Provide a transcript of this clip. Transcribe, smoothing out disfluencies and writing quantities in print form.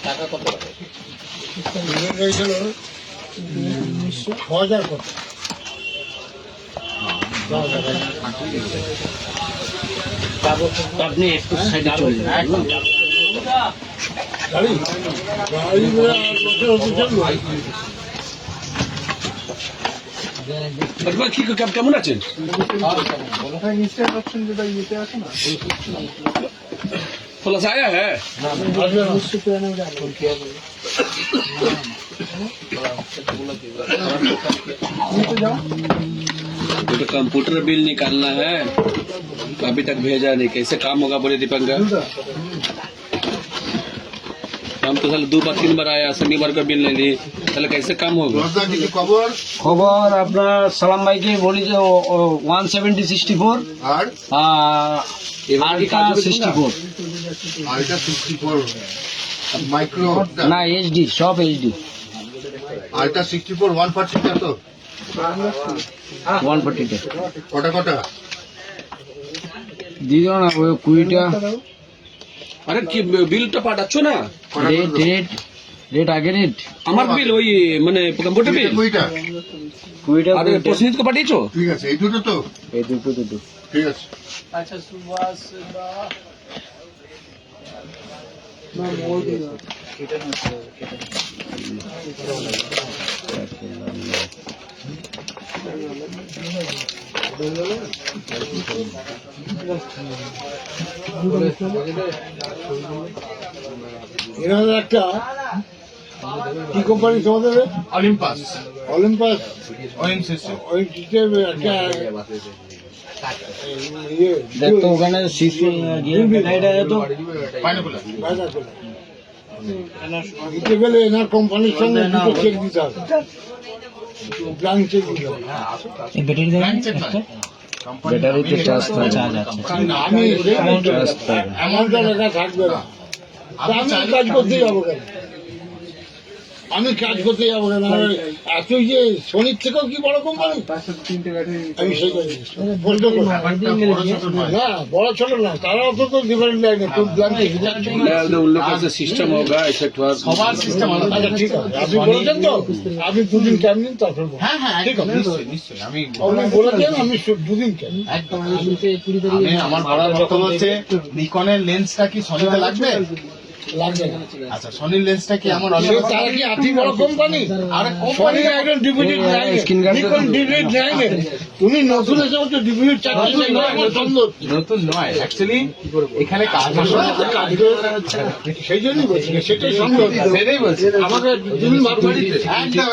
টাকা কত হয়েছিল 6,000 কত আপনি একটু সাইডে চলে গাড়ি গাড়ি কেমন আছেন? थोड़ा सा आया है तो कंप्यूटर बिल निकालना है, अभी तक भेजा नहीं, कैसे काम होगा बोले दीपंकर? हम तो साल 2 बार 3 बार आया, शनिवार का बिल नहीं दी, তাহলে कैसे काम होगा? খবর আপনার সালাম ভাইকে বলি যে 170-64 আর আলট্রা 64 আলট্রা 64 মাইক্রো না এইচডি সব এইচডি আলট্রা 64 140 তো 140 কটা কটা দিও না ওই 20টা আরে কি বিলটা পাঠাচ্ছো না? রেট আগে রেট আমার বিল ওই মানে কম্পিউটার বিল 20টা আরে প্রসেনজিৎকে পাঠিয়েছো? ঠিক আছে এই দুটো তো এই দুটো ঠিক আছে আচ্ছা সুভাষ এরা একটা কি কোম্পানি তোমাদের অলিম্পাস ওই একটা দেখতো ওখানে সিসি গাড়িটা যেত দিতে গেলে এনার কোম্পানির সঙ্গে দুটো চেক দিতে হবে, ব্ল্যাঙ্ক চেক দিতে হবে। ব্যাটারিতে চার্জ আছে আমি অ্যামাউন্টটা লেখা থাকবে না, তা আমি কাজ করতে যাবো কেন? আমি কাজ করতে যাবো কেন? এত যে সোনির থেকেও কি বড় কোম্পানি, আমি সেই বলতে না বড় ছোট না, তারা অত তো ডিফারেন্ট লাইনে उन लोगों का सिस्टम होगा ऐसे সবার সিস্টেম আলাদা। আচ্ছা ঠিক আছে, আপনি বলেছেন তো আপনি দুদিন ক্যাম্প নিন, তারপর ঠিক আছে নিশ্চয়ই আমি আপনি বলেছেন আমি দুদিন ক্যাম্প একদম আমার বলার বক্তব্য হচ্ছে নিকনের লেন্সটা কি সনিতে লাগবে? লাগবে না। আচ্ছা সনির লেন্সটা কি আমার তারা কি আতি বড় কোম্পানি? আরে কোম্পানি একজন ডিভিডেড নিকন ডিভিডেড লাইনে তুমি নতুন এসে হচ্ছে ডিভিডেড চাকরি আমার সন্দেহ হচ্ছে। নতুন নয় অ্যাকচুয়ালি এখানে কাজ কাজ করে সেই জন্যই বলছি, সেটাই সন্দেহ হচ্ছে। সেটাই বলছি আমাকে তুমি ভাবতে একদম